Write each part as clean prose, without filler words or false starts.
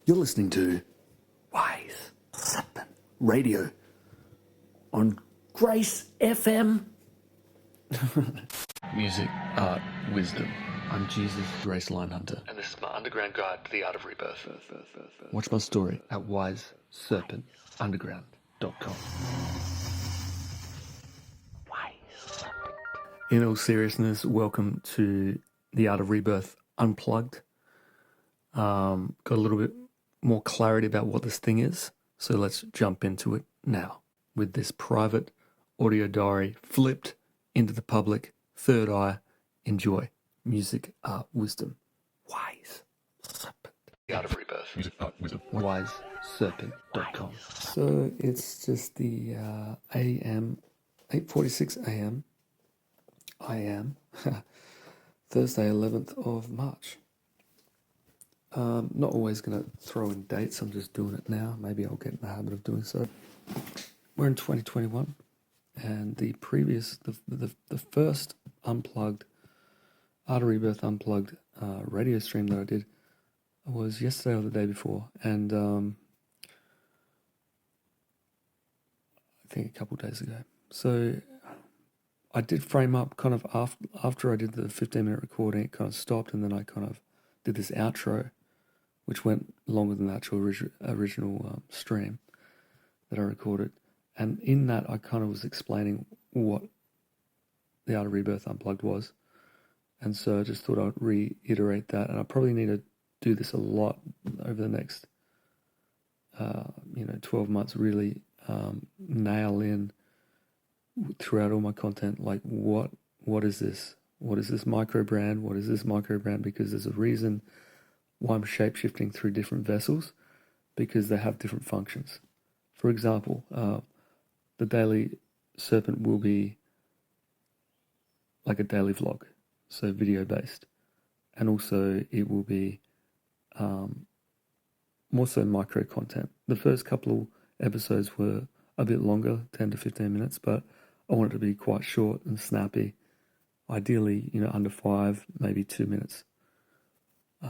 You're listening to Wise Serpent Radio on Grace FM. Music, art, wisdom. I'm Jesus, Grace Line Hunter, and this is my underground guide to the art of rebirth. Watch my story at wiseserpentunderground.com. In all seriousness, welcome to the Art of Rebirth Unplugged. Got a little bit more clarity about what this thing is, so let's jump into it now with this private audio diary flipped into the public. Third eye, enjoy. Music, art, wisdom. Wise Serpent. The Art of Rebirth. Music, art, wisdom. wiseserpent.com. So it's just the AM, 8:46 AM. I am Thursday, 11th of March. Not always going to throw in dates. I'm just doing it now. Maybe I'll get in the habit of doing so. We're in 2021, and the first Unplugged, Art of Rebirth Unplugged radio stream that I did was yesterday or the day before, and I think a couple of days ago. So I did frame up kind of after I did the 15-minute recording. It kind of stopped, and then I kind of did this outro, which went longer than the actual original stream that I recorded. And in that, I kind of was explaining what the Art of Rebirth Unplugged was. And so I just thought I'd reiterate that. And I probably need to do this a lot over the next, 12 months, really nail in throughout all my content, like what is this? What is this micro brand? What is this micro brand? Because there's a reason why I'm shape-shifting through different vessels, because they have different functions. For example, the Daily Serpent will be like a daily vlog, so video-based. And also it will be more so micro content. The first couple of episodes were a bit longer, 10 to 15 minutes, but I want it to be quite short and snappy. Ideally, under 5, maybe 2 minutes.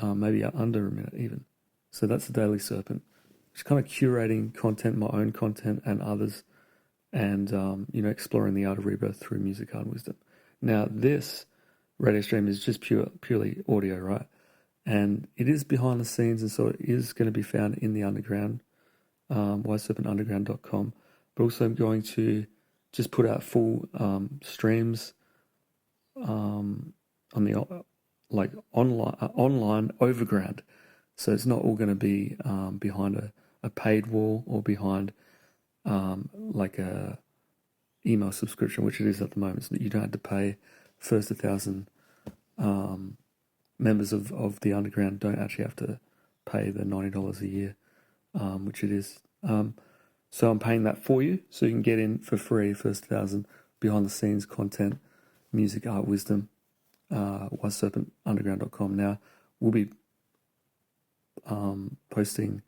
Maybe under a minute even. So that's the Daily Serpent. Just kind of curating content, my own content and others, and exploring the art of rebirth through music, art, and wisdom. Now this radio stream is just purely audio, right? And it is behind the scenes, and so it is going to be found in the underground, wiseserpentunderground.com. But also I'm going to just put out full streams on the online overground. So it's not all going to be behind a paid wall or behind like a email subscription, which it is at the moment. So that you don't have to pay first 1,000 members of the underground don't actually have to pay the $90 a year, which it is. So I'm paying that for you, so you can get in for free first 1,000 behind the scenes content, music, art, wisdom. wiseserpentunderground.com. Now we'll be posting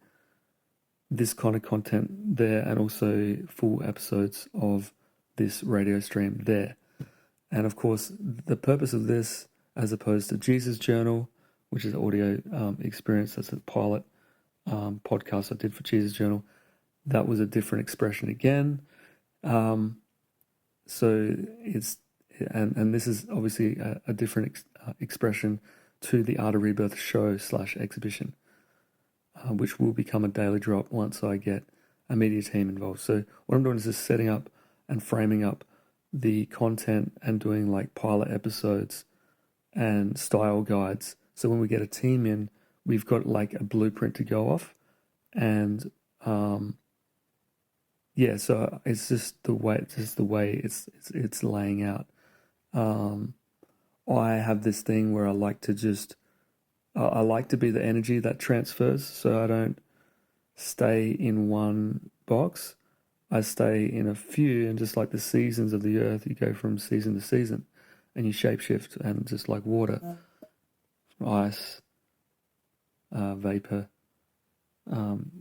this kind of content there, and also full episodes of this radio stream there. And of course, the purpose of this, as opposed to Jesus Journal, which is audio experience, that's a pilot podcast I did for Jesus Journal, that was a different expression again. So it's and this is obviously a different expression to the Art of Rebirth show / exhibition, which will become a daily drop once I get a media team involved. So what I'm doing is just setting up and framing up the content and doing like pilot episodes and style guides. So when we get a team in, we've got like a blueprint to go off. And so it's just the way it's laying out. I have this thing where I like to be the energy that transfers, so I don't stay in one box. I stay in a few, and just like the seasons of the earth, you go from season to season, and you shapeshift, and just like water, ice, vapor,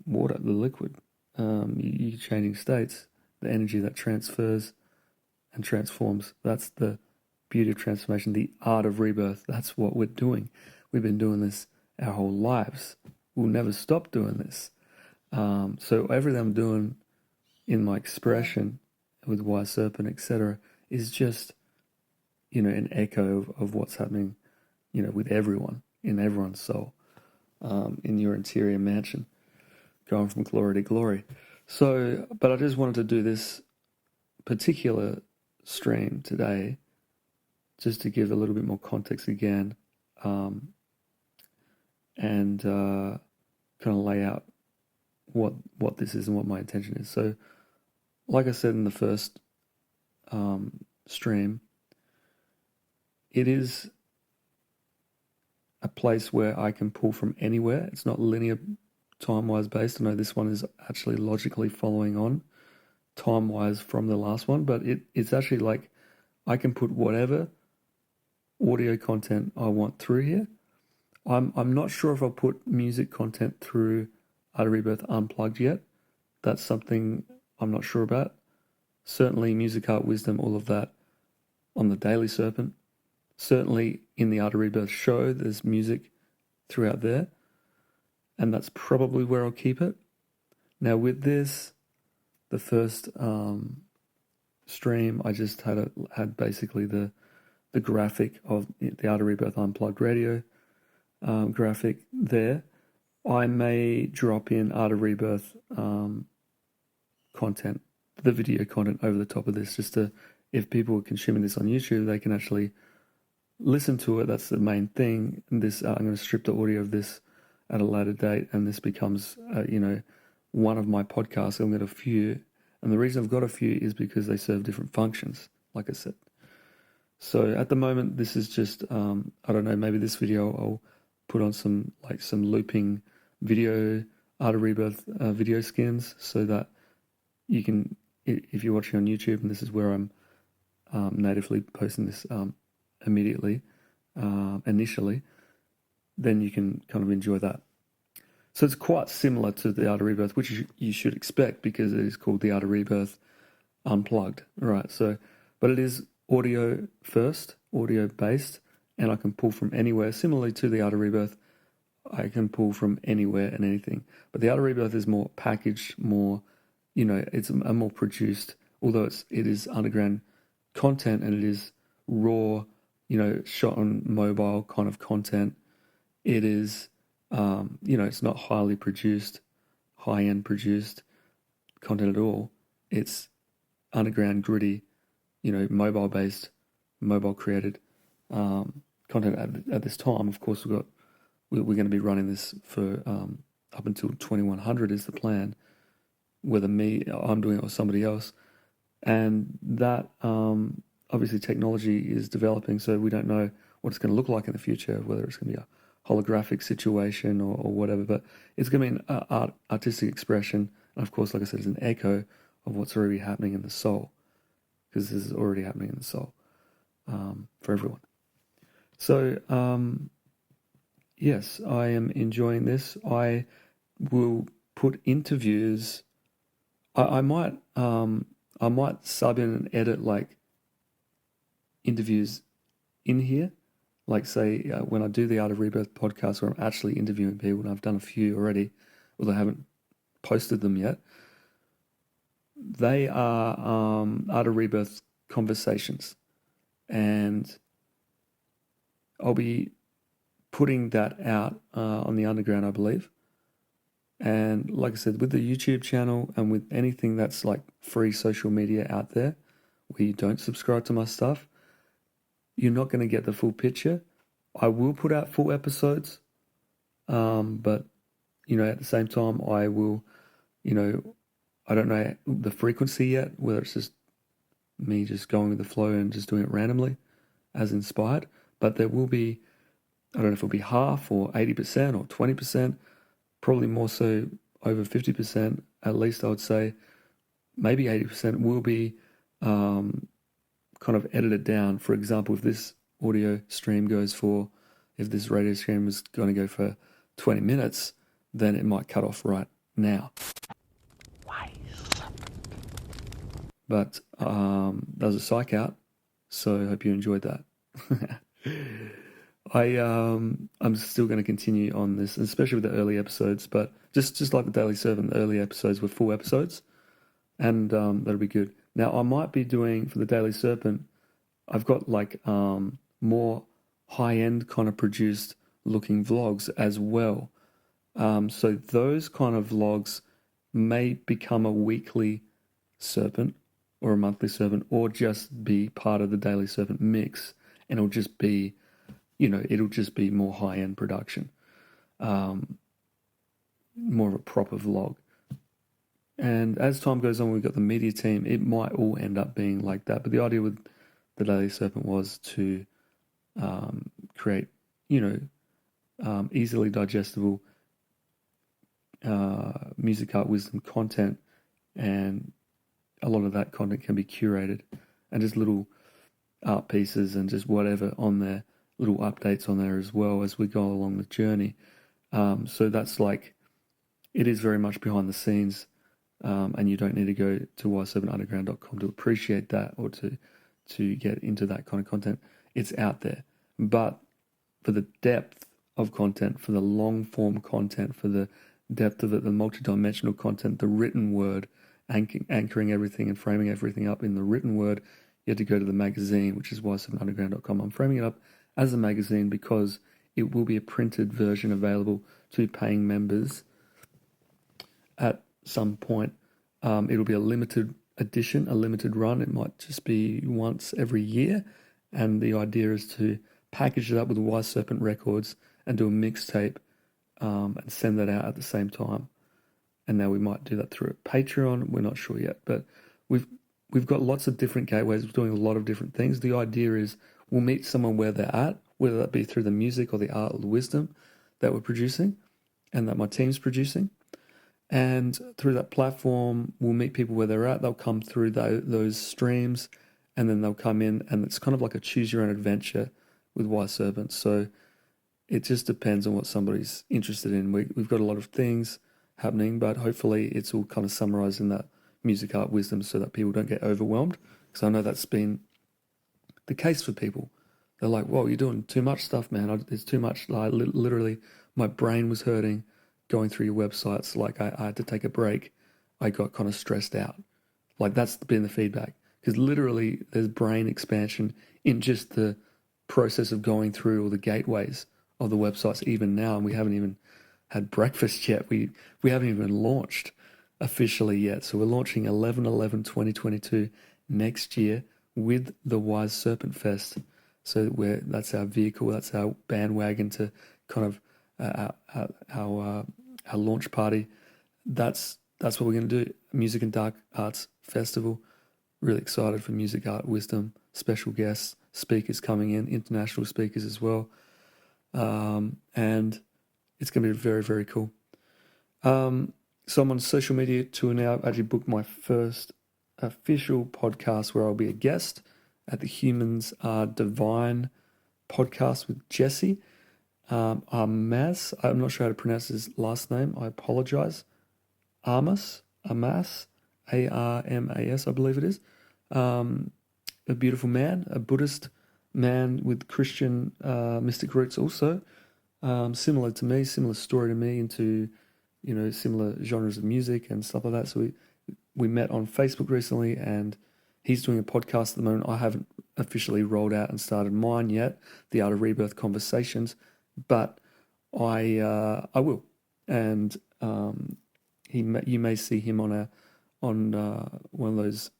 water, the liquid, you're changing states, the energy that transfers and transforms. That's the beauty of transformation, the art of rebirth. That's what we're doing. We've been doing this our whole lives. will never stop doing this. So everything I'm doing in my expression with Wise Serpent, etc., is just, an echo of what's happening, with everyone, in everyone's soul, in your interior mansion, going from glory to glory. So, but I just wanted to do this particular stream today just to give a little bit more context again, and kind of lay out what this is and what my intention is. So, like I said in the first stream, it is a place where I can pull from anywhere. It's not linear time-wise based. I know this one is actually logically following on time-wise from the last one, but it's actually like I can put whatever audio content I want through here. I'm not sure if I'll put music content through Art of Rebirth Unplugged yet. That's something I'm not sure about. Certainly music, art, wisdom, all of that on the Daily Serpent. Certainly in the Art of Rebirth show, there's music throughout there. And that's probably where I'll keep it. Now with this, the first stream, I just had basically the graphic of the Art of Rebirth Unplugged radio graphic there. I may drop in Art of Rebirth content, the video content over the top of this, just to, if people are consuming this on YouTube, they can actually listen to it. That's the main thing. This I'm going to strip the audio of this at a later date, and this becomes, one of my podcasts. I've got a few, and the reason I've got a few is because they serve different functions, like I said. So at the moment, this is just, I don't know, maybe this video I'll put on some looping video, Art of Rebirth video skins, so that you can, if you're watching on YouTube, and this is where I'm natively posting this immediately, initially, then you can kind of enjoy that. So it's quite similar to the Art of Rebirth, which you should expect because it is called the Art of Rebirth Unplugged, right? So, but it is audio first, audio based, and I can pull from anywhere. Similarly to the Art of Rebirth, I can pull from anywhere and anything. But the Art of Rebirth is more packaged, more, it's a more produced, although it is underground content and it is raw, shot on mobile kind of content. It is, it's not highly produced, high-end produced content at all. It's underground, gritty, mobile-based, mobile-created content at this time. Of course, we're going to be running this for up until 2100 is the plan, whether I'm doing it or somebody else. And that, obviously, technology is developing, so we don't know what it's going to look like in the future, whether it's going to be a holographic situation or whatever, but it's going to be an artistic expression. And of course, like I said, it's an echo of what's already happening in the soul, because this is already happening in the soul for everyone. So, yes, I am enjoying this. I will put interviews. I might sub in and edit like interviews in here. Like say when I do the Art of Rebirth podcast where I'm actually interviewing people, and I've done a few already, although I haven't posted them yet. They are Art of Rebirth conversations, and I'll be putting that out on the underground, I believe. And like I said, with the YouTube channel and with anything that's like free social media out there where you don't subscribe to my stuff, you're not going to get the full picture. I will put out full episodes, but, at the same time, I will, I don't know the frequency yet, whether it's just me just going with the flow and just doing it randomly as inspired, but there will be, I don't know if it'll be half or 80% or 20%, probably more so over 50%, at least I would say, maybe 80% will be kind of edited down. For example, if this audio stream if this radio stream is going to go for 20 minutes, then it might cut off right now. But that was a psych out, so I hope you enjoyed that. I'm still going to continue on this, especially with the early episodes. But just like the Daily Servant, the early episodes were full episodes, and that'll be good. Now I might be doing for the Daily Serpent. I've got like more high end kind of produced looking vlogs as well. So those kind of vlogs may become a weekly Serpent or a monthly Serpent, or just be part of the Daily Serpent mix, and it'll just be, it'll just be more high end production, more of a proper vlog. And as time goes on, we've got the media team. It might all end up being like that, but the idea with the Daily Serpent was to create, easily digestible music, art, wisdom content, and a lot of that content can be curated, and just little art pieces and just whatever on there, little updates on there as well as we go along the journey. So that's like, it is very much behind the scenes, and you don't need to go to y7underground.com to appreciate that, or to get into that kind of content. It's out there. But for the depth of content, for the long form content, for the depth of it, the multidimensional content, the written word, anchoring everything and framing everything up in the written word, you have to go to the magazine, which is y7underground.com. I'm framing it up as a magazine because it will be a printed version available to paying members at some point. It'll be a limited edition, a limited run. It might just be once every year. And the idea is to package it up with Y Serpent Records and do a mixtape, and send that out at the same time. And now we might do that through a Patreon. We're not sure yet, but we've got lots of different gateways of doing a lot of different things. The idea is we'll meet someone where they're at, whether that be through the music or the art or the wisdom that we're producing and that my team's producing. And through that platform, we'll meet people where they're at. They'll come through those streams, and then they'll come in, and it's kind of like a choose your own adventure with Y Serpent. So it just depends on what somebody's interested in. We've got a lot of things happening, but hopefully it's all kind of summarized in that music, art, wisdom, so that people don't get overwhelmed. Because I know that's been the case for people. They're like, whoa, you're doing too much stuff, man. There's too much. Like, literally, my brain was hurting going through your websites. Like, I had to take a break. I got kind of stressed out. Like, that's been the feedback. Because literally, there's brain expansion in just the process of going through all the gateways of the websites even now, and we haven't even had breakfast yet. We haven't even launched officially yet. So we're launching 11/11/2022 next year with the Wise Serpent Fest. So that's our vehicle, that's our bandwagon to kind of our launch party. That's what we're going to do. Music and Dark Arts Festival. Really excited for music, art, wisdom, special guests, speakers coming in, international speakers as well. And it's going to be very, very cool. So I'm on social media tour now. I've actually booked my first official podcast where I'll be a guest at the Humans Are Divine podcast with Jesse Armas. I'm not sure how to pronounce his last name. I apologize. Armas, Armas, I believe it is. A beautiful man, a Buddhist man with Christian mystic roots also. Similar to me, similar story to me, into, similar genres of music and stuff like that. So we met on Facebook recently, and he's doing a podcast at the moment. I haven't officially rolled out and started mine yet, the Art of Rebirth Conversations, but I will. And you may see him on one of those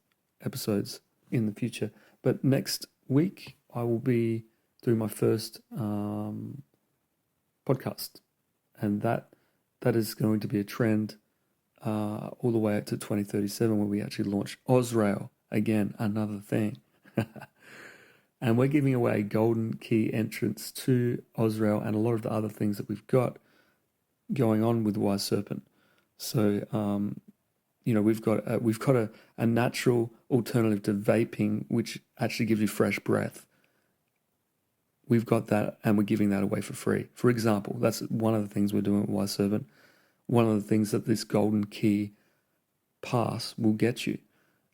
episodes in the future. But next week I will be doing my first podcast, and that is going to be a trend all the way up to 2037, when we actually launch Ozrael again, another thing. And we're giving away a golden key entrance to Ozrael and a lot of the other things that we've got going on with Wise Serpent. So we've got a natural alternative to vaping, which actually gives you fresh breath. We've got that, and we're giving that away for free. For example, that's one of the things we're doing with Wise Serpent. One of the things that this golden key pass will get you.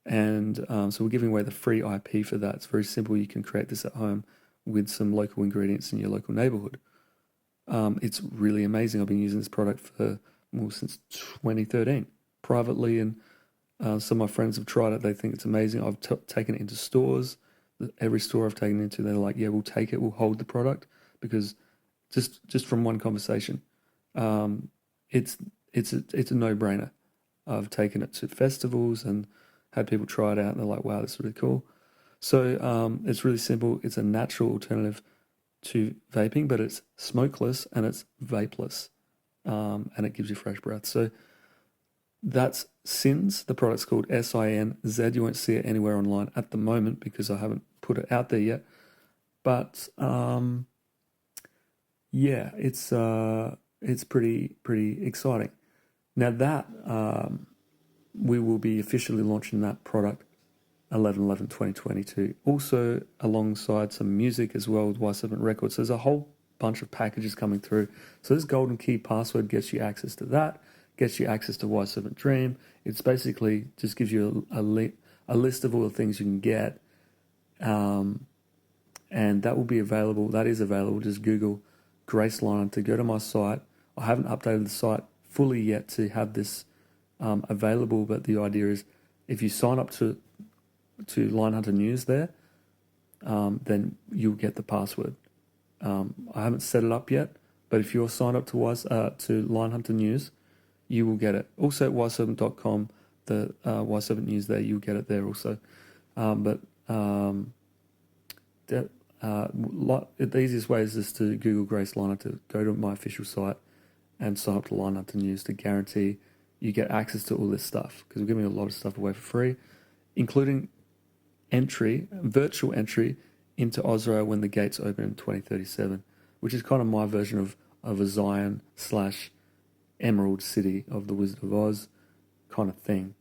And so we're giving away the free IP for that. It's very simple. You can create this at home with some local ingredients in your local neighborhood. It's really amazing. I've been using this product since 2013 privately, and some of my friends have tried it. They think it's amazing. I've taken it into stores. Every store I've taken it into, they're like, yeah, we'll take it. We'll hold the product, because just from one conversation, it's a no-brainer. I've taken it to festivals and had people try it out, and they're like, wow, this is really cool. So it's really simple. It's a natural alternative to vaping, but it's smokeless and it's vapeless, and it gives you fresh breath. So that's SINZ. The product's called SINZ. You won't see it anywhere online at the moment because I haven't put it out there yet. But yeah, it's pretty exciting. Now that we will be officially launching that product 11/11/2022. Also alongside some music as well with Serpent Records. So there's a whole bunch of packages coming through. So this golden key password gets you access to that, gets you access to Serpent Dream. It's basically just gives you a list of all the things you can get. And that will be available. That is available. Just Google Grace Liner to go to my site. I haven't updated the site fully yet to have this available, but the idea is if you sign up to Line Hunter News there, then you'll get the password. I haven't set it up yet, but if you're signed up to Line Hunter News, you will get it. Also at yserpent.com, the Serpent News there, you'll get it there also. The easiest way is just to Google Grace Liner to go to my official site and sign up to Line Hunter News to guarantee you get access to all this stuff, because we're giving a lot of stuff away for free, including virtual entry into Ozrael when the gates open in 2037, which is kind of my version of a Zion / Emerald City of the Wizard of Oz kind of thing,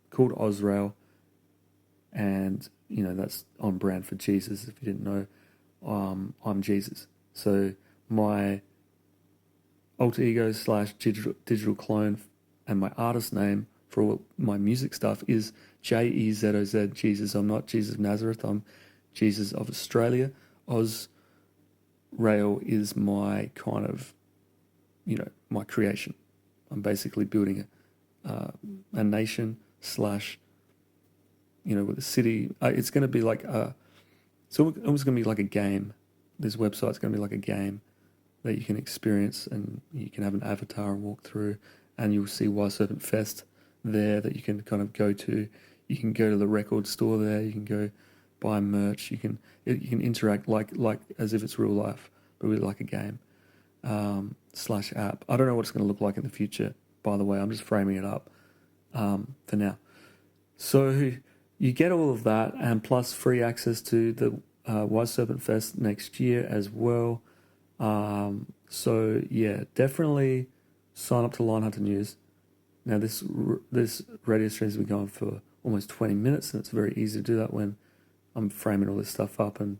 called Ozrael. And, that's on brand for Jesus. If you didn't know, I'm Jesus. So my alter ego / digital clone and my artist name for all my music stuff is JEZOZ, Jesus. I'm not Jesus of Nazareth. I'm Jesus of Australia. Ozrael is my kind of, my creation. I'm basically building a nation / with a city. It's going to be like it's almost going to be like a game. This website's going to be like a game that you can experience, and you can have an avatar and walk through, and you'll see Serpent Fest there that you can kind of go to. You can go to the record store there. You can go buy merch. You can interact like as if it's real life, but really like a game / app. I don't know what it's going to look like in the future. By the way, I'm just framing it up for now. So you get all of that, and plus free access to the Serpent Fest next year as well. So yeah, definitely sign up to Line Hunter News. Now this radio stream's been going for almost 20 minutes, and it's very easy to do that when I'm framing all this stuff up and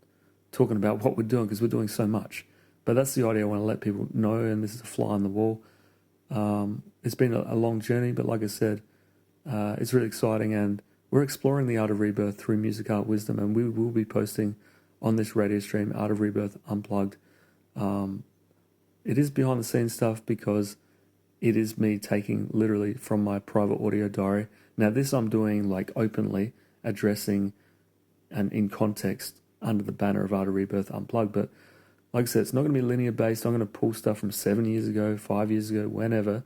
talking about what we're doing, because we're doing so much. But that's the idea I want to let people know, and this is a fly on the wall. It's been a long journey, but like I said, it's really exciting, and we're exploring the art of rebirth through music, art, wisdom, and we will be posting on this radio stream, Art of Rebirth Unplugged. It is behind the scenes stuff because it is me taking literally from my private audio diary. Now this I'm doing like openly, addressing and in context under the banner of Art of Rebirth Unplugged. But like I said, it's not going to be linear based. I'm going to pull stuff from 7 years ago, 5 years ago, whenever,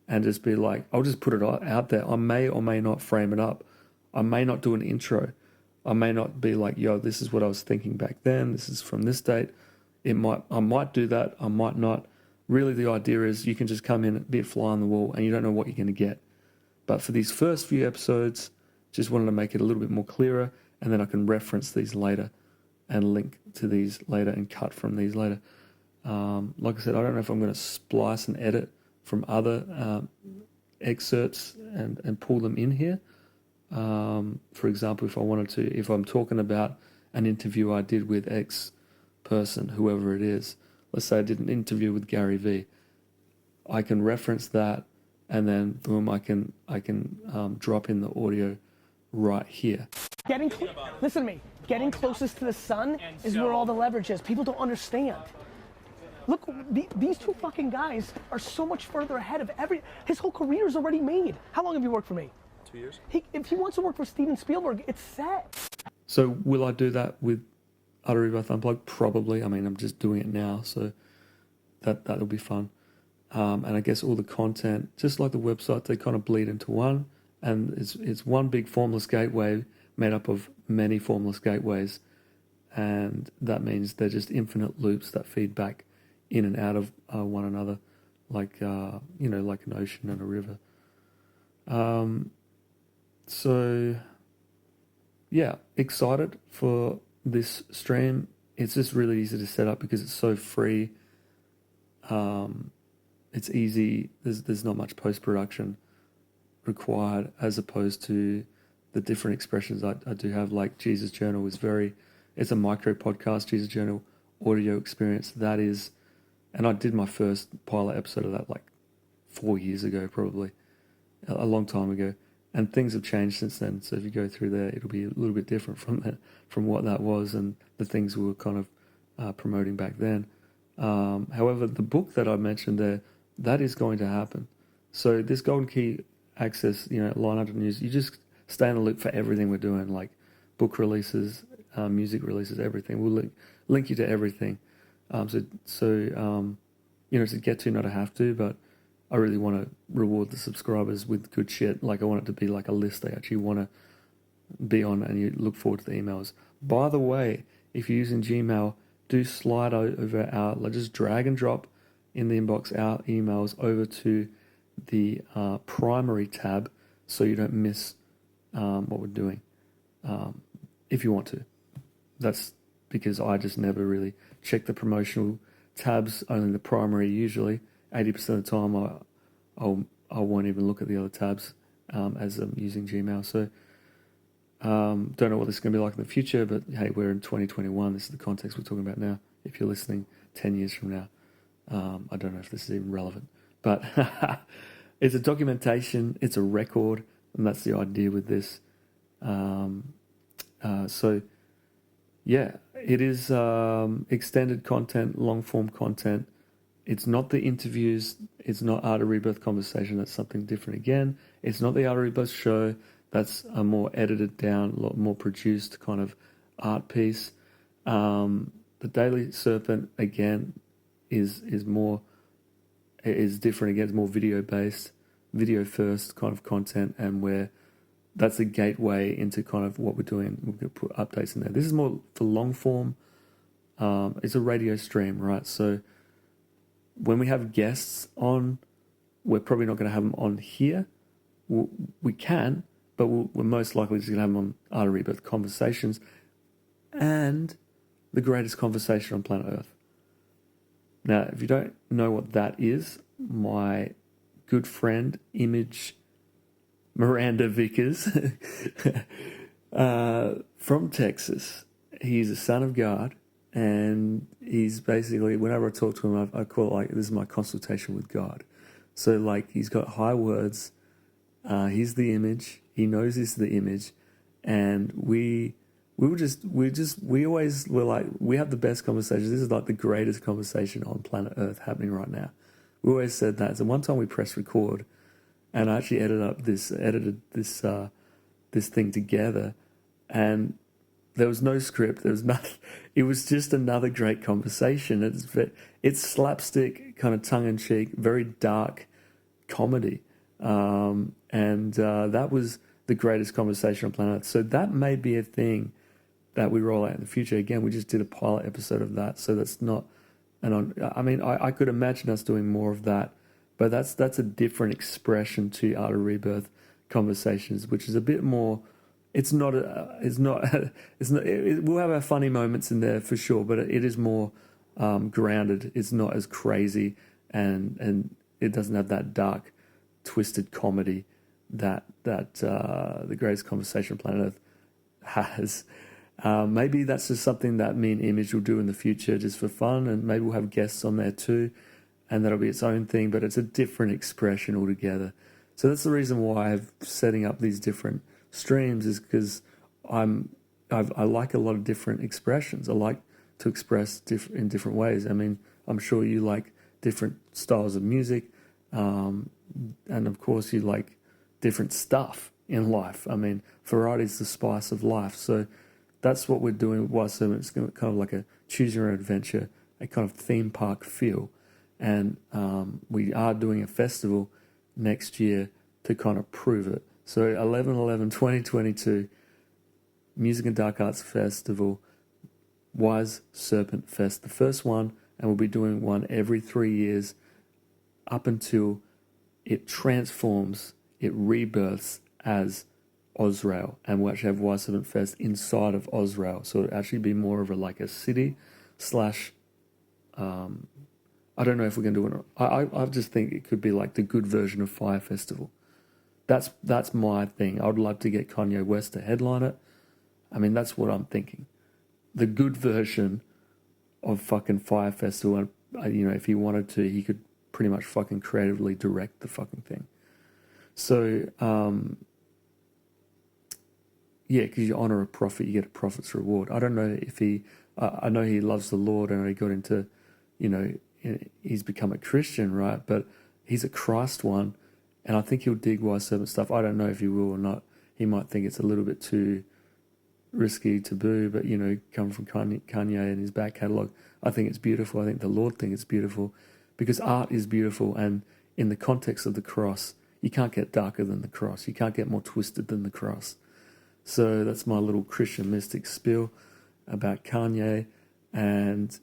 and just be like, I'll just put it out there. I may or may not frame it up. I may not do an intro. I may not be like, yo, this is what I was thinking back then. This is from this date. I might do that. I might not. Really, the idea is you can just come in and be a fly on the wall, and you don't know what you're going to get. But for these first few episodes, just wanted to make it a little bit more clearer, and then I can reference these later and link to these later and cut from these later. Like I said, I don't know if I'm going to splice and edit from other excerpts and pull them in here. For example, if I'm talking about an interview I did with X person, whoever it is, let's say I did an interview with Gary V, I can reference that, and then boom, I can drop in the audio right here. Listen to me. Getting closest to the sun is where all the leverage is. People don't understand. Look, these two fucking guys are so much further ahead of his whole career is already made. How long have you worked for me? 2 years. If he wants to work for Steven Spielberg, it's set. So will I do that with Art of Rebirth Unplugged? Probably. I mean, I'm just doing it now, so that'll be fun. And I guess all the content, just like the website, they kind of bleed into one, and it's one big formless gateway made up of many formless gateways, and that means they're just infinite loops that feed back in and out of one another, like like an ocean and a river. So yeah, excited for this stream. It's just really easy to set up because it's so free. It's easy. There's not much post-production required, as opposed to the different expressions I do have. Like Jesus Journal it's a micro podcast, Jesus Journal audio experience. That is, and I did my first pilot episode of that like 4 years ago, probably a long time ago. And things have changed since then. So if you go through there, it'll be a little bit different from what that was and the things we were kind of promoting back then. However, the book that I mentioned there, that is going to happen. So this Golden Key access, line under news, you just stay in the loop for everything we're doing, like book releases, music releases, everything. We'll link you to everything. To get to, not to have to, but I really want to reward the subscribers with good shit. Like I want it to be like a list they actually want to be on, and you look forward to the emails. By the way, if you're using Gmail, do slide over just drag and drop in the inbox our emails over to the primary tab, so you don't miss what we're doing. If you want to, that's because I just never really check the promotional tabs, only the primary usually. 80% of the time I won't even look at the other tabs as I'm using Gmail. So don't know what this is going to be like in the future, but hey, we're in 2021. This is the context we're talking about now. If you're listening 10 years from now, I don't know if this is even relevant, but it's a documentation, it's a record, and that's the idea with this. So yeah, it is extended content, long form content. It's not the interviews. It's not Art of Rebirth Conversation. That's something different again. It's not the Art of Rebirth show. That's a more edited down, a lot more produced kind of art piece. The Daily Serpent, again, is different. Again, it's more video based, video first kind of content, and where that's a gateway into kind of what we're doing. We're going to put updates in there. This is more for long form. It's a radio stream, right? So when we have guests on, we're probably not going to have them on here. We can, but we're most likely just going to have them on Art of Rebirth Conversations and the greatest conversation on planet Earth. Now, if you don't know what that is, my good friend, Image Miranda Vickers, from Texas, he's a son of God. And he's basically, whenever I talk to him, I call it like, this is my consultation with God. So like, he's got high words. He's the image. He knows he's the image. And we always were like, we have the best conversations. This is like the greatest conversation on planet Earth happening right now. We always said that. So one time we pressed record, and I actually edited this thing together, and there was no script. There was nothing. It was just another great conversation. It's slapstick, kind of tongue-in-cheek, very dark comedy. And that was the greatest conversation on planet Earth. So that may be a thing that we roll out in the future. Again, we just did a pilot episode of that. So that's not... I could imagine us doing more of that. But that's a different expression to Art of Rebirth Conversations, which is a bit more... We'll have our funny moments in there for sure, but it is more grounded. It's not as crazy, and it doesn't have that dark, twisted comedy that the greatest conversation on planet Earth has. Maybe that's just something that me and Image will do in the future just for fun, and maybe we'll have guests on there too, and that'll be its own thing, but it's a different expression altogether. So that's the reason why I'm setting up these different streams is because I like a lot of different expressions. I like to express in different ways. I mean, I'm sure you like different styles of music, and of course you like different stuff in life. I mean, variety is the spice of life. So that's what we're doing with White Serpent. It's kind of like a choose your own adventure, a kind of theme park feel. And we are doing a festival next year to kind of prove it. So 11/11/2022, Music and Dark Arts Festival, Wise Serpent Fest, the first one, and we'll be doing one every 3 years up until it transforms, it rebirths as Ozrael, and we'll actually have Wise Serpent Fest inside of Ozrael. So it'll actually be more of a city slash. I don't know if we're going to do it. I just think it could be like the good version of Fire Festival. That's my thing. I would love to get Kanye West to headline it. I mean, that's what I'm thinking. The good version of fucking Fire Festival, and if he wanted to, he could pretty much fucking creatively direct the fucking thing. So, yeah, because you honor a prophet, you get a prophet's reward. I don't know if I know he loves the Lord, and he got into, he's become a Christian, right? But he's a Christ one, and I think he'll dig Wise Serpent stuff. I don't know if he will or not. He might think it's a little bit too risky, taboo, but coming from Kanye and his back catalogue, I think it's beautiful. I think the Lord thinks it's beautiful, because art is beautiful, and in the context of the cross, you can't get darker than the cross. You can't get more twisted than the cross. So that's my little Christian mystic spiel about Kanye. And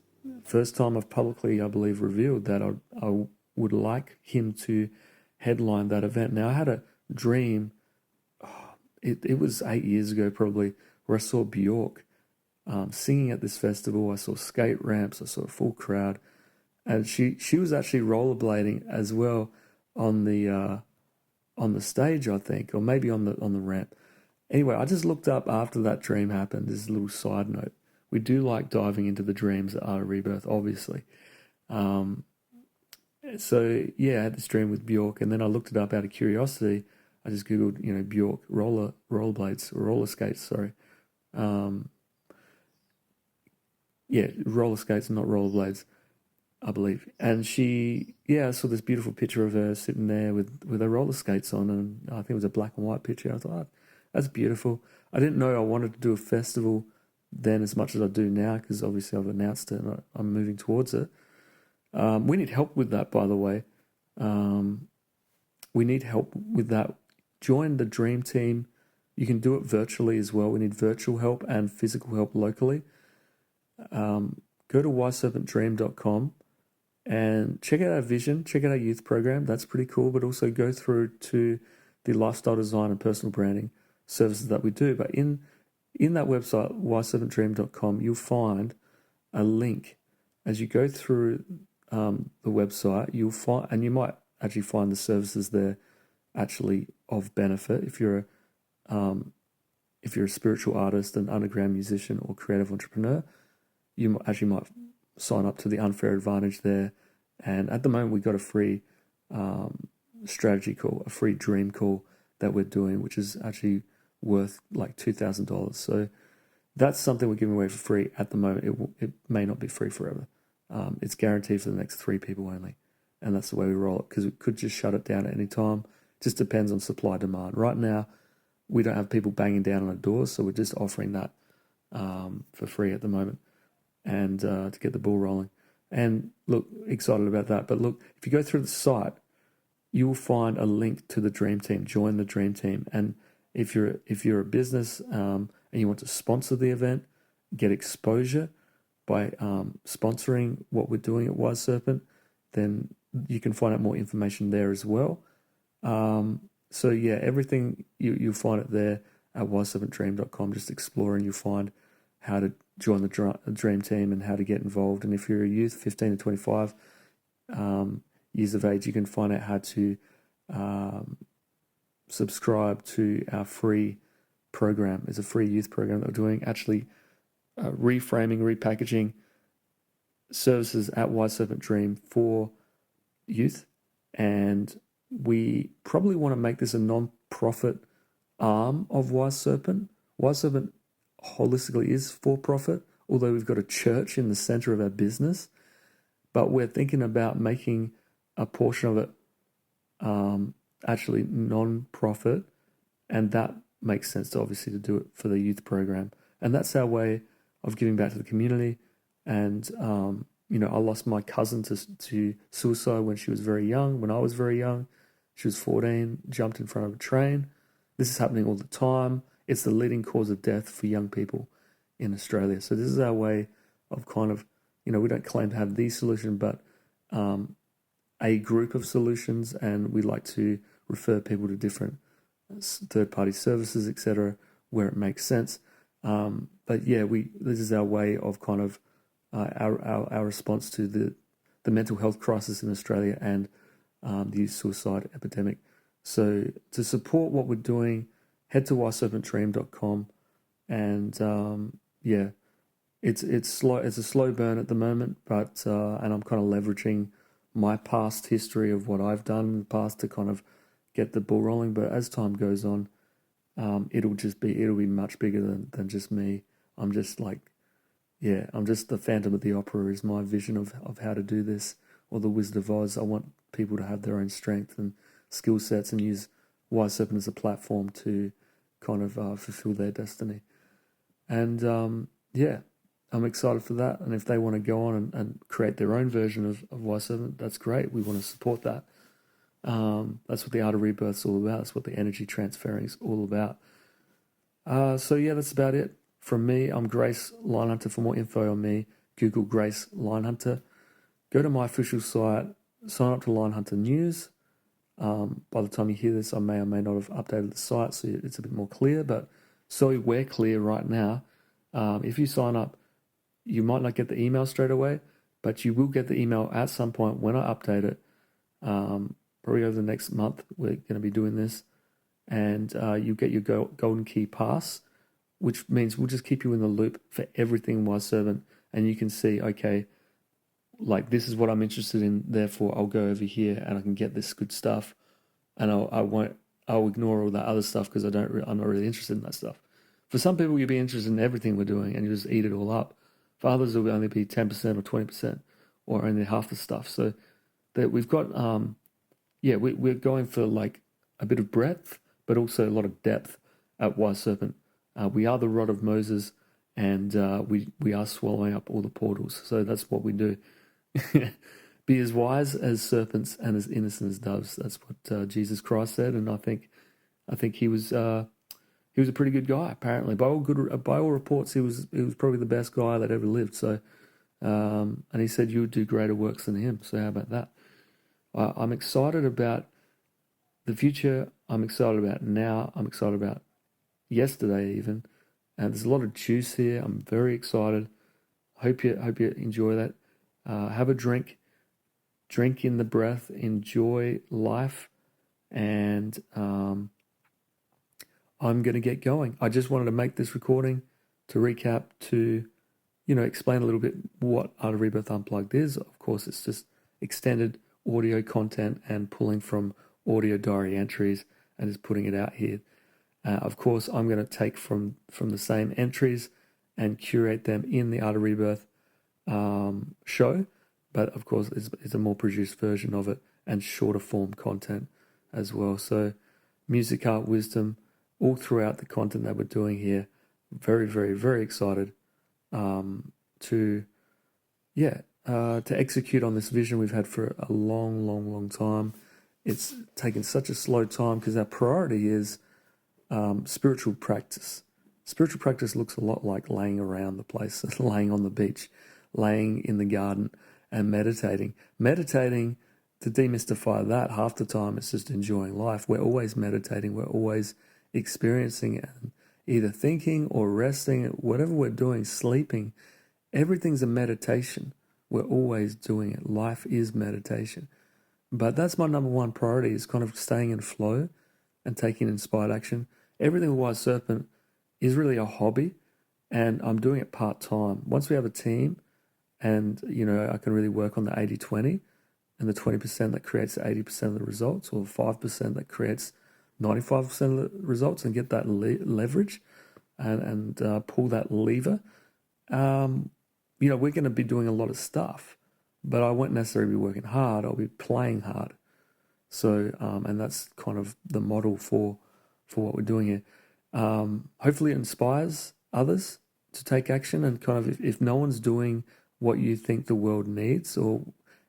first time I've publicly, I believe, revealed that I would like him to headline that event. Now, I had a dream, it was 8 years ago probably, where I saw Bjork singing at this festival. I saw skate ramps, I saw a full crowd, and she was actually rollerblading as well on the stage, I think, or maybe on the ramp. Anyway, I just looked up after that dream happened. This is a little side note. We do like diving into the dreams at Art of Rebirth, obviously. So yeah, I had this dream with Bjork, and then I looked it up out of curiosity. I just googled, Bjork rollerblades or roller skates. Sorry, yeah, roller skates, not rollerblades, I believe. And I saw this beautiful picture of her sitting there with her roller skates on, and I think it was a black and white picture. I thought, oh, that's beautiful. I didn't know I wanted to do a festival then as much as I do now, because obviously I've announced it and I'm moving towards it. We need help with that, by the way. We need help with that. Join the Dream Team. You can do it virtually as well. We need virtual help and physical help locally. Go to wiseserpentdream.com and check out our vision, check out our youth program. That's pretty cool. But also go through to the lifestyle design and personal branding services that we do. But in that website, wiseserpentdream.com, you'll find a link. As you go through the website, you'll find, and you might actually find the services there actually of benefit if you're a spiritual artist, an underground musician, or creative entrepreneur. You actually might sign up to the Unfair Advantage there. And at the moment, we've got a free strategy call, a free dream call that we're doing, which is actually worth like $2,000. So that's something we're giving away for free at the moment. It may not be free forever. It's guaranteed for the next 3 people only. And that's the way we roll it, because we could just shut it down at any time. Just depends on supply demand. Right now, we don't have people banging down on our doors, so we're just offering that for free at the moment, and to get the ball rolling. And look, excited about that. But look, if you go through the site, you will find a link to the Dream Team. Join the Dream Team. And if you're a business and you want to sponsor the event, get exposure by sponsoring what we're doing at Wise Serpent, then you can find out more information there as well. So yeah, everything you'll find it there at wiseserpentdream.com. Just explore and you'll find how to join the Dream Team and how to get involved. And if you're a youth, 15 to 25 years of age, you can find out how to subscribe to our free program. It's a free youth program that we're doing, actually reframing, repackaging services at Wise Serpent Dream for youth. And we probably want to make this a non-profit arm of Wise Serpent. Wise Serpent holistically is for profit, although we've got a church in the center of our business. But we're thinking about making a portion of it actually non-profit, and that makes sense to obviously to do it for the youth program. And that's our way of giving back to the community. And I lost my cousin to suicide when she was very young. When I was very young, she was 14, jumped in front of a train. This is happening all the time. It's the leading cause of death for young people in Australia. So this is our way of kind of, we don't claim to have the solution, but a group of solutions, and we like to refer people to different third-party services, etc., where it makes sense. But yeah, this is our way of kind of our response to the mental health crisis in Australia and the youth suicide epidemic. So to support what we're doing, head to wiseserpentdream.com, and it's slow. It's a slow burn at the moment, but and I'm kind of leveraging my past history of what I've done in the past to kind of get the ball rolling. But as time goes on, it'll be much bigger than just me. I'm just I'm just the Phantom of the Opera is my vision of how to do this, or the Wizard of Oz. I want people to have their own strength and skill sets and use Wise Serpent as a platform to kind of fulfill their destiny. And I'm excited for that. And if they want to go on and create their own version of Wise Serpent, that's great. We want to support that. That's what the Art of Rebirth is all about. That's what the energy transferring is all about. That's about it from me. I'm Grace Linehunter. For more info on me, Google Grace Linehunter. Go to my official site, sign up to Linehunter News. By the time you hear this, I may or may not have updated the site, so it's a bit more clear. But so we're clear right now. If you sign up, you might not get the email straight away, but you will get the email at some point when I update it. Probably over the next month, we're going to be doing this. And you get your golden key pass, which means we'll just keep you in the loop for everything Wise Servant. And you can see, okay, like this is what I'm interested in, therefore I'll go over here and I can get this good stuff. And I'll ignore all that other stuff because I'm not really interested in that stuff. For some people, you'll be interested in everything we're doing and you just eat it all up. For others, it will only be 10% or 20% or only half the stuff. So that we've got, we're going for like a bit of breadth, but also a lot of depth at Wise Serpent. We are the rod of Moses, and we are swallowing up all the portals. So that's what we do. Be as wise as serpents and as innocent as doves. That's what Jesus Christ said, and I think he was a pretty good guy. Apparently, by all reports, he was probably the best guy that ever lived. So, and he said you would do greater works than him. So how about that? I'm excited about the future. I'm excited about now. I'm excited about yesterday even. And there's a lot of juice here. I'm very excited. Hope you enjoy that. Have a drink. Drink in the breath. Enjoy life. And I'm going to get going. I just wanted to make this recording to recap, to explain a little bit what Art of Rebirth Unplugged is. Of course, it's just extended audio content and pulling from audio diary entries and just putting it out here. Of course, I'm going to take from the same entries and curate them in the Art of Rebirth show, but of course, it's a more produced version of it and shorter form content as well. So, music, art, wisdom, all throughout the content that we're doing here. Very, very, very excited to execute on this vision we've had for a long, long, long time. It's taken such a slow time because our priority is spiritual practice. Spiritual practice looks a lot like laying around the place, laying on the beach, laying in the garden and meditating. Meditating, to demystify that, half the time it's just enjoying life. We're always meditating. We're always experiencing and either thinking or resting, whatever we're doing, sleeping. Everything's a meditation. We're always doing it. Life is meditation. But that's my number one priority, is kind of staying in flow and taking inspired action. Everything with Wise Serpent is really a hobby, and I'm doing it part-time. Once we have a team and, I can really work on the 80-20 and the 20% that creates the 80% of the results, or 5% that creates 95% of the results and get that leverage and pull that lever, you know, we're going to be doing a lot of stuff, but I won't necessarily be working hard. I'll be playing hard. So, and that's kind of the model for what we're doing here. Hopefully it inspires others to take action, and kind of if no one's doing what you think the world needs, or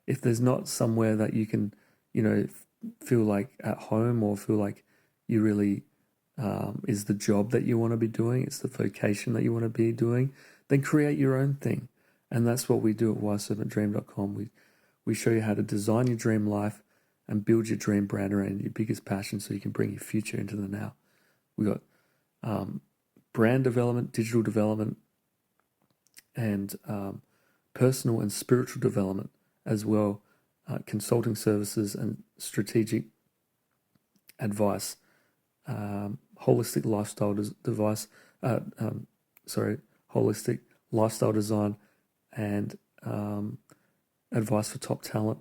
if there's not somewhere that you can, you know, feel like at home, or feel like you really is the job that you want to be doing, it's the vocation that you want to be doing, then create your own thing. And that's what we do at whyserpentdream.com. We show you how to design your dream life and build your dream brand around your biggest passion so you can bring your future into the now. We got brand development, digital development, and personal and spiritual development as well, consulting services and strategic advice, holistic lifestyle holistic lifestyle design, and advice for top talent.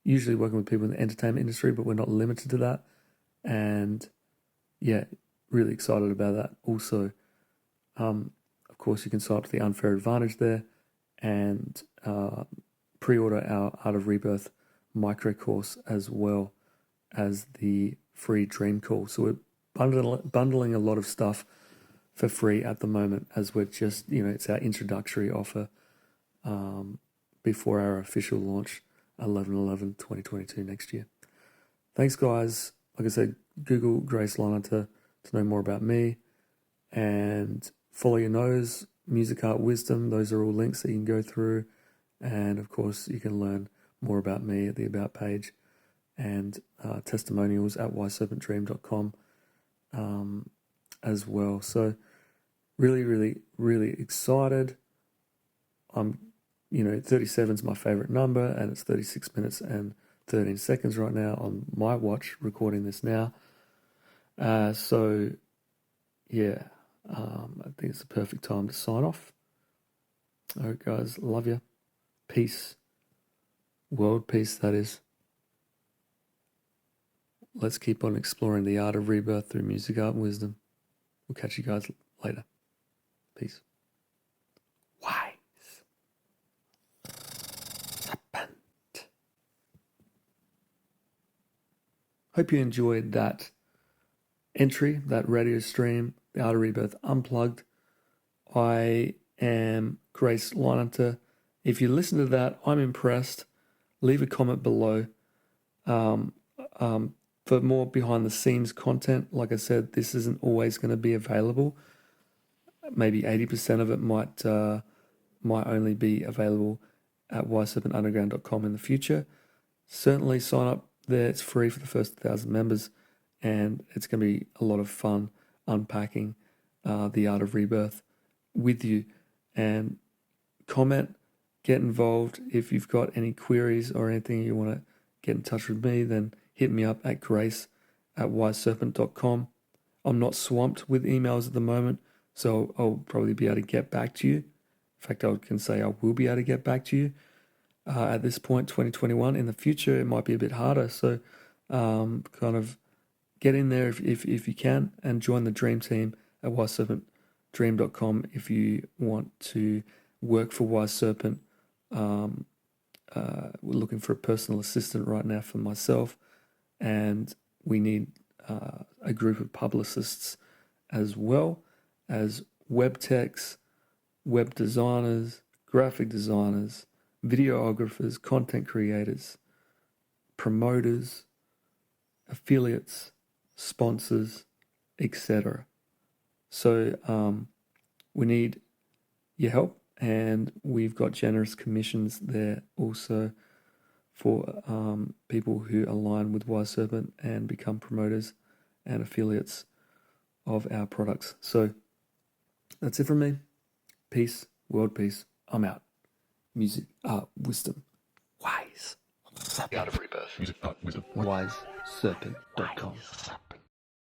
Usually working with people in the entertainment industry, but we're not limited to that. And yeah, really excited about that. Also, of course, you can sign up to the Unfair Advantage there and pre-order our Art of Rebirth micro course as well as the free Dream Call. So we're bundling a lot of stuff for free at the moment, as we're just, you know, it's our introductory offer before our official launch, 11/11/2022 next year. Thanks, guys. Like I said, Google Grace Lana to know more about me, and follow your nose, music, art, wisdom. Those are all links that you can go through. And of course, you can learn more about me at the About page, and testimonials at whyserpentdream.com as well. So really, really, really excited. I'm, you know, 37 is my favorite number, and it's 36 minutes and 13 seconds right now on my watch, recording this now. So yeah, I think it's the perfect time to sign off. All right, guys, love you. Peace. World peace, that is. Let's keep on exploring the art of rebirth through music, art, and wisdom. We'll catch you guys later. Peace. Wise. Serpent. Hope you enjoyed that entry, that radio stream, the Art of Rebirth Unplugged. I am Grace Lynanter. If you listen to that, I'm impressed. Leave a comment below. For more behind the scenes content, like I said, this isn't always going to be available. Maybe 80% of it might only be available at whyserpentunderground.com in the future. Certainly sign up there. It's free for the first 1,000 members, and it's going to be a lot of fun unpacking the Art of Rebirth with you. And comment, get involved. If you've got any queries or anything you want to get in touch with me, then hit me up at grace@whyserpent.com. I'm not swamped with emails at the moment, so I'll probably be able to get back to you. In fact, I can say I will be able to get back to you at this point, 2021. In the future, it might be a bit harder. So kind of get in there if you can, and join the dream team at whyserpentdream.com if you want to work for Wise Serpent. We're looking for a personal assistant right now for myself, and we need a group of publicists as well as web techs, web designers, graphic designers, videographers, content creators, promoters, affiliates, sponsors, etc. So we need your help, and we've got generous commissions there also for people who align with Wise Serpent and become promoters and affiliates of our products. So that's it from me. Peace, world peace. I'm out. Music, art, wisdom. Wise. Art of Rebirth. Music, art, wisdom. WiseSerpent.com.